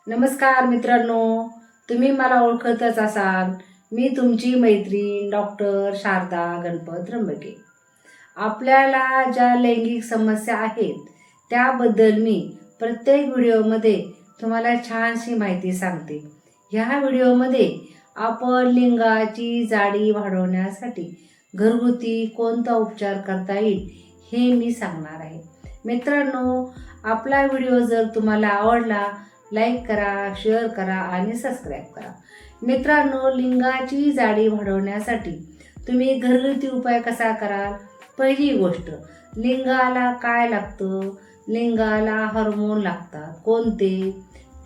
नमस्कार मित्रांनो, तुम्ही मला ओळखतच असाल. मी तुमची मैत्रीण डॉक्टर शारदा गणपत त्र्यंबके. आपल्याला ज्या लैंगिक समस्या आहेत त्याबद्दल मी प्रत्येक व्हिडिओमध्ये तुम्हाला छानशी माहिती सांगते. ह्या व्हिडिओमध्ये आपण लिंगाची जाडी वाढवण्यासाठी घरगुती कोणता उपचार करता येईल हे मी सांगणार आहे. मित्रांनो, आपला व्हिडिओ जर तुम्हाला आवडला लाईक करा, शेअर करा आणि सबस्क्राईब करा. मित्रांनो, लिंगाची जाडी वाढवण्यासाठी तुम्ही घरगुती उपाय कसा कराल? पहिली गोष्ट, लिंगाला काय लागतं? लिंगाला हार्मोन लागतात. कोणते?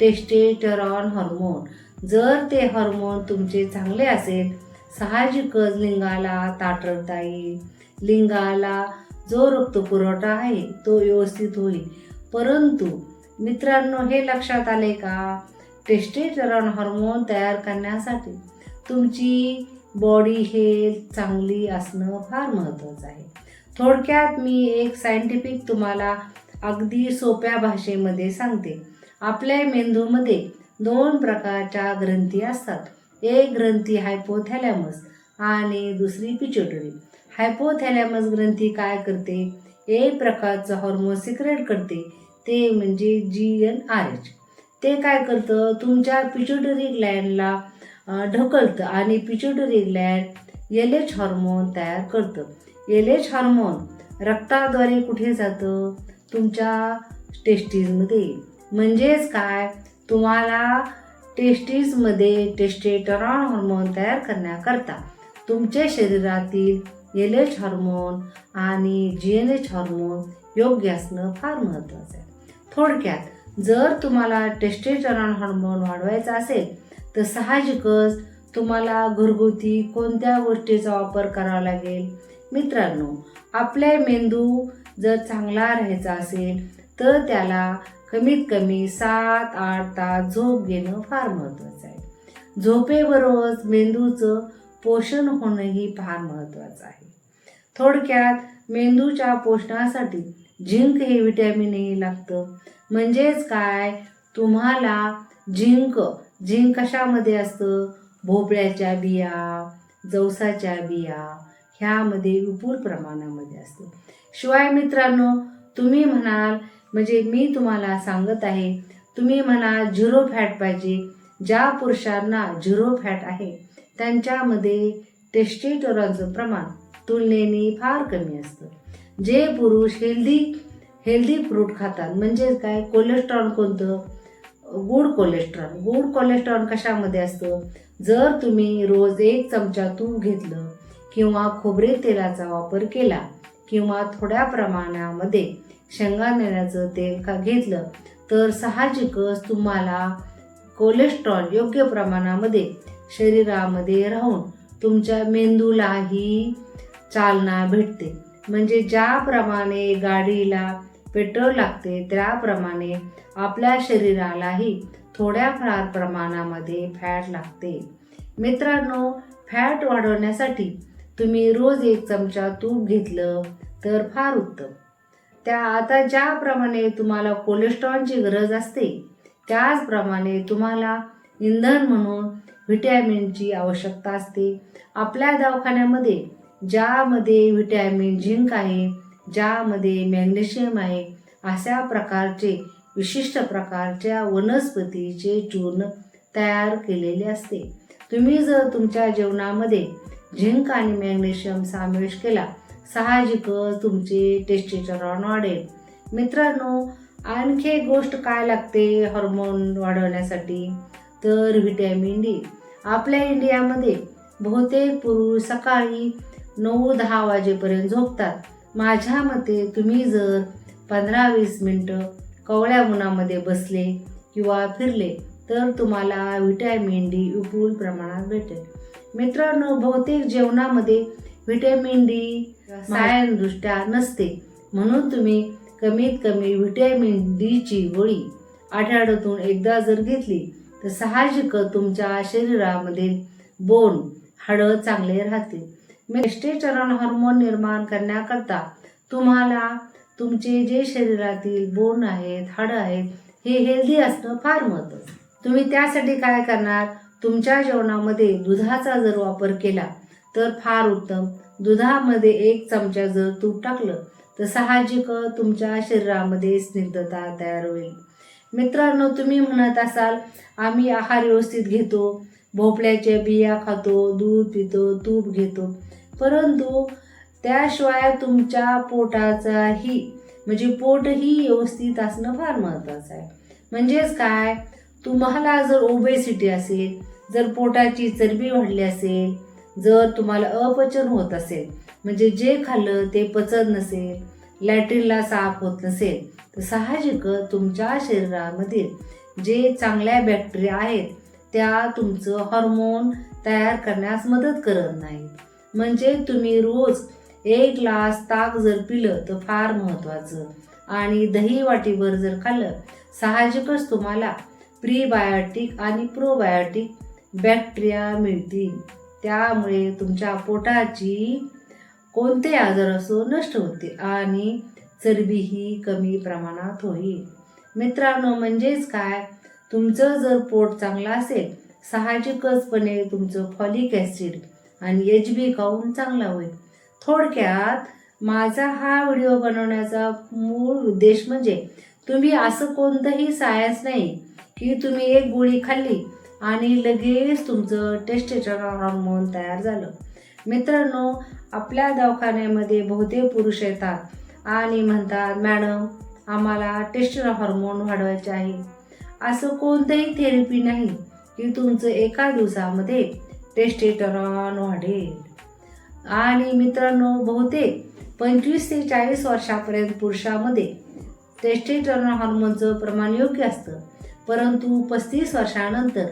Testosterone hormone. जर ते हार्मोन तुमचे चांगले असेल, साहजिकच लिंगाला ताठरता येईल. लिंगाला जो रक्तपुरवठा आहे तो व्यवस्थित होईल. परंतु मित्रांनो, हे लक्षात आले का? टेस्टोस्टेरॉन हार्मोन तयार करण्यासाठी तुमची बॉडी हेल्थ चांगली असणं फार महत्त्वाचं आहे. थोडक्यात मी एक सायंटिफिक तुम्हाला अगदी सोप्या भाषेमध्ये सांगते. आपल्या मेंदूमध्ये 2 प्रकारच्या ग्रंथी असतात. एक ग्रंथी हायपोथॅलॅमस आणि दुसरी पिट्युटरी. हायपोथॅलॅमस ग्रंथी काय करते? एक प्रकारचं हार्मोन सिक्रेट करते, ते म्हणजे GnRH. ते काय करतं? तुमच्या पिट्युटरी ग्लँडला ढकलतं आणि पिट्युटरी ग्लँड LH हार्मोन तयार करतं. LH हार्मोन रक्ताद्वारे कुठे जातं? तुमच्या टेस्टीजमध्ये. म्हणजेच काय? तुम्हाला टेस्टीजमध्ये टेस्टोस्टेरॉन हार्मोन तयार करण्याकरता तुमच्या शरीरातील LH हार्मोन आणि GnH हार्मोन योग्य असणं फार महत्त्वाचं आहे. थोडक्यात, जर तुम्हाला टेस्टोस्टेरॉन हार्मोन वाढवायचा असेल तर साहजिकच तुम्हाला घरगुती कोणत्या गोष्टीचा वापर करावा लागेल? मित्रांनो, आपल्या मेंदू जर चांगला राहायचा असेल तर त्याला कमीत कमी 7-8 तास झोप घेणं फार महत्त्वाचं आहे. झोपेबरोबरच मेंदूचं पोषण होणंही फार महत्त्वाचं आहे. थोडक्यात, मेंदूच्या पोषणासाठी झिंक हे व्हिटॅमिनही लागतं. म्हणजेच काय? तुम्हाला झिंक कशामध्ये असतं? भोपळ्याच्या बिया, जवसाच्या बिया ह्यामध्ये विपुल प्रमाणामध्ये असतं. शिवाय मित्रांनो, तुम्ही म्हणाल, म्हणजे मी तुम्हाला सांगत आहे, तुम्ही म्हणा 0 फॅट पाहिजे. ज्या पुरुषांना 0 फॅट आहे त्यांच्यामध्ये टेस्टोस्टेरॉनचं प्रमाण तुलनेने फार कमी असतं. जे पुरुष हेल्दी फ्रूट खातात, म्हणजे काय? कोलेस्ट्रॉल कोणतं? गुड कोलेस्ट्रॉल कशामध्ये असतं? जर तुम्ही रोज 1 चमचा तूप घेतलं किंवा खोबरे तेलाचा वापर केला किंवा थोड्या प्रमाणामध्ये शेंगदाण्याचं तेल घेतलं तर साहजिकच तुम्हाला कोलेस्ट्रॉल योग्य प्रमाणामध्ये शरीरामध्ये राहून तुमच्या मेंदूलाही चालना भेटते. म्हणजे ज्याप्रमाणे गाडीला पेट्रोल लागते त्याप्रमाणे आपल्या शरीरालाही थोड्याफार प्रमाणामध्ये फॅट लागते. मित्रांनो, फॅट वाढवण्यासाठी तुम्ही रोज 1 चमचा तूप घेतलं तर फार उत्तम. आता ज्याप्रमाणे तुम्हाला कोलेस्ट्रॉलची गरज असते त्याचप्रमाणे तुम्हाला इंधन म्हणून व्हिटॅमिनची आवश्यकता असते. आपल्या दवाखान्यामध्ये ज्यामध्ये व्हिटॅमिन झिंक आहे, ज्यामध्ये मॅग्नेशियम आहे, अशा प्रकारचे विशिष्ट प्रकारच्या वनस्पतीचे चूर्ण तयार केलेले असते. तुम्ही जर तुमच्या जेवणामध्ये झिंक आणि मॅग्नेशियम समावेश केला, साहजिकच तुमचे टेस्टोस्टेरॉन वाढेल. मित्रांनो, आणखी एक गोष्ट काय लागते हार्मोन वाढवण्यासाठी? तर व्हिटॅमिन D. आपल्या इंडियामध्ये बहुतेक पुरुष सकाळी 9-10 वाजेपर्यंत झोपतात. माझ्या मते तुम्ही जर 15-20 मिनटं कवळ्या उन्हामध्ये बसले किंवा फिरले तर तुम्हाला व्हिटॅमिन D विपुल प्रमाणात भेटेल. मित्रांनो, बहुतेक जेवणामध्ये व्हिटॅमिन D सायनदृष्ट्या नसते. म्हणून तुम्ही कमीत कमी व्हिटॅमिन D ची गोळी आठवड्यातून एकदा जर घेतली तर साहजिकच तुमच्या शरीरामध्ये हाडं चांगले राहतील. टेस्टोस्टेरॉन हार्मोन निर्माण करण्याकरता तुम्हाला तुमचे जे शरीरातील बोन आहेत, हाडं आहेत, हे हेल्दी असणं फार महत्त्वाचं. तुम्ही त्यासाठी काय करणार, तुमच्या जेवणामध्ये दुधाचा जर वापर केला तर फार उत्तम. दुधामध्ये 1 चमचा जर तूप टाकलं तर साहजिक तुमच्या शरीरामध्ये स्निग्धता तयार होईल. मित्रांनो, तुम्ही म्हणत असाल आम्ही आहार व्यवस्थित घेतो, भोपळ्याच्या बिया खातो, दूध पितो, तूप घेतो, परंतु त्याशिवाय तुमच्या पोटाचाही म्हणजे पोटही व्यवस्थित असणं फार महत्त्वाचं आहे. म्हणजेच काय, तुम्हाला जर ओबेसिटी असेल, जर पोटाची चरबी वाढली असेल, जर तुम्हाला अपचन होत असेल म्हणजे जे खाल्लं ते पचत नसेल, लॅट्रिनला साफ होत नसेल, तर साहजिक तुमच्या शरीरामधील जे चांगल्या बॅक्टेरिया आहेत त्या तुमचं हार्मोन तयार करण्यास मदत करत नाहीत. म्हणजे तुम्ही रोज 1 ग्लास ताक जर पिलं तर फार महत्त्वाचं, आणि दही वाटीभर जर खाल्लं साहजिकच तुम्हाला प्रीबायोटिक आणि प्रोबायोटिक बॅक्टेरिया मिळतील. त्यामुळे तुमच्या पोटाची कोणते आजार असो नष्ट होते आणि चरबीही कमी प्रमाणात होईल. मित्रांनो, म्हणजेच काय, तुमचं जर पोट चांगलं असेल साहजिकचपणे तुमचं फॉलिक ॲसिड आणि HB काउंट चांगला होईल. थोडक्यात माझा हा व्हिडिओ बनवण्याचा मूळ उद्देश म्हणजे तुम्ही असं कोणतंही सायन्स नाही की तुम्ही 1 गोळी खाल्ली आणि लगेच तुमचं टेस्टोस्टेरॉन हार्मोन तयार झालं. मित्रांनो, आपल्या दवाखान्यामध्ये बहुतेक पुरुष येतात आणि म्हणतात मॅडम आम्हाला टेस्टोस्टेरॉन हार्मोन वाढवायचे आहे. असं कोणतंही थेरपी नाही की तुमचं एका दिवसामध्ये टेस्टोस्टेरॉन वाढेल. आणि मित्रांनो, बहुतेक 25 ते 40 वर्षापर्यंत पुरुषामध्ये टेस्टोस्टेरॉन हार्मोनचं प्रमाण योग्य असतं, परंतु 35 वर्षानंतर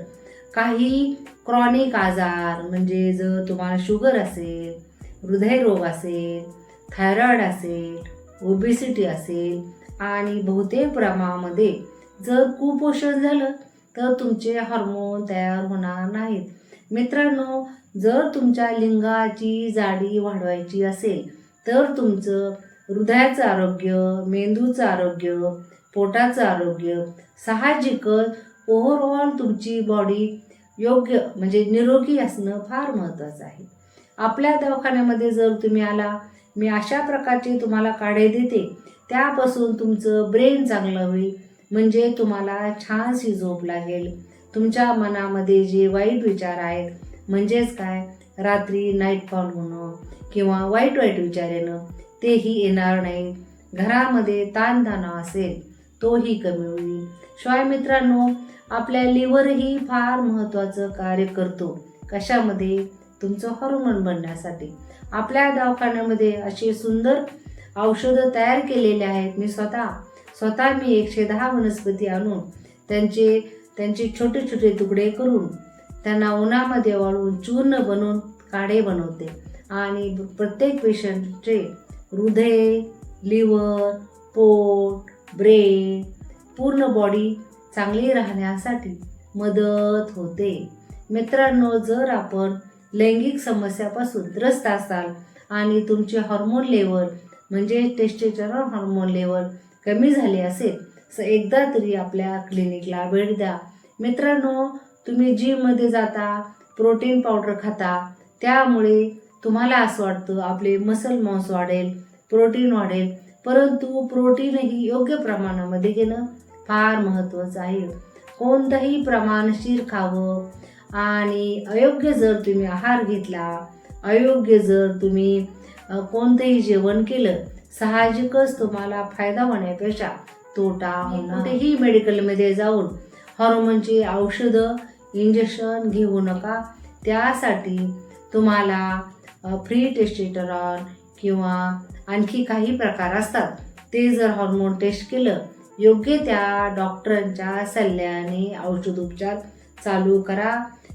काही क्रॉनिक आजार म्हणजे जर तुम्हाला शुगर असेल, हृदयरोग असेल, थायरॉईड असेल, ओबेसिटी असेल आणि बहुतेक प्रमाणामध्ये जर कुपोषण झालं तर तुमचे हार्मोन तयार होणार नाहीत. मित्रांनो, जर तुमच्या लिंगाची जाडी वाढवायची असेल तर तुमचं हृदयाचं आरोग्य, मेंदूचं आरोग्य, पोटाचं आरोग्य, साहजिकच ओव्हरऑल तुमची बॉडी योग्य म्हणजे निरोगी असणं फार महत्त्वाचं आहे. आपल्या दवाखान्यामध्ये जर तुम्ही आला, मी अशा प्रकारचे तुम्हाला काढे देते, त्यापासून तुमचं ब्रेन चांगलं होईल, म्हणजे तुम्हाला छानशी झोप लागेल. तुमच्या मनामध्ये जे वाईट विचार आहेत म्हणजेच काय, रात्री नाईट फॉल होणं किंवा वाईट विचार येणं तेही येणार नाही. घरामध्ये ताणतणाव असेल तोही कमी होईल. शिवाय मित्रांनो, आपल्या लिव्हरही फार महत्त्वाचं कार्य करतो. कशामध्ये, तुमचं हार्मोन बनण्यासाठी. आपल्या दवाखान्यामध्ये असे सुंदर औषधं तयार केलेले आहेत. मी स्वतः मी 110 वनस्पती आणून त्यांचे छोटे छोटे तुकडे करून त्यांना उन्हामध्ये वाळवून चूर्ण बनवून काढे बनवते आणि प्रत्येक पेशंटचे हृदय, लिव्हर, पोट, ब्रेन, पूर्ण बॉडी चांगली राहण्यासाठी मदत होते. मित्रांनो, जर आपण लैंगिक समस्यापासून त्रस्त असाल आणि तुमचे हार्मोन लेवल म्हणजे टेस्टोस्टेरॉन हार्मोन लेवल कमी झाले असेल तर एकदा तरी आपल्या क्लिनिकला भेट द्या. मित्रांनो, तुम्ही जिममध्ये जाता, प्रोटीन पावडर खाता, त्यामुळे तुम्हाला असं वाटतं आपले मसल मांस वाढेल, प्रोटीन वाढेल, परंतु प्रोटीनही योग्य प्रमाणामध्ये घेणं फार महत्त्वाचं आहे. कोणतंही प्रमाणशीर खावं आणि अयोग्य जर तुम्ही आहार घेतला, अयोग्य जर तुम्ही कोणतंही जेवण केलं, साहजिकच तुम्हाला फायदा होण्यापेक्षा तोटा होणार. कुठेही मेडिकलमध्ये जाऊन हार्मोनची औषधं, इंजेक्शन घेऊ नका. त्यासाठी तुम्हाला फ्री टेस्टोस्टेरॉन किंवा आणखी काही प्रकार असतात, ते जर हार्मोन टेस्ट केलं, योग्य त्या डॉक्टरांच्या सल्ल्याने औषधोपचार चालू करा.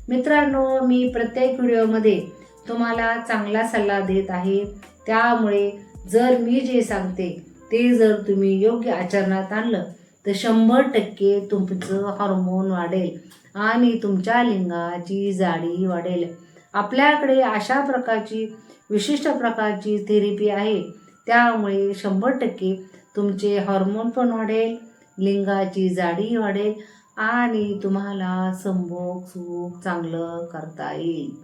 मित्रांनो, मी प्रत्येक व्हिडिओमध्ये तुम्हाला चांगला सल्ला देत आहे. त्यामुळे जर मी जे सांगते ते जर तुम्ही योग्य आचरणात आणलं तर 100% तुमचं हार्मोन वाढेल आणि तुमच्या लिंगाची जाडी वाढेल. आपल्याकडे अशा प्रकारची विशिष्ट प्रकारची थेरपी आहे, त्यामुळे 100% तुमचे हार्मोन पण वाढेल, लिंगाची जाडी वाढेल आणि तुम्हाला संभोग सुख चांगलं करता येईल.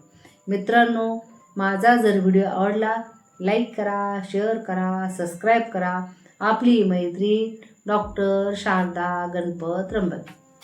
मित्रांनो, माझा जर व्हिडिओ आवडला लाईक करा, शेअर करा, सबस्क्राईब करा. आपली मैत्रीण डॉक्टर शारदा गणपत त्र्यंबके.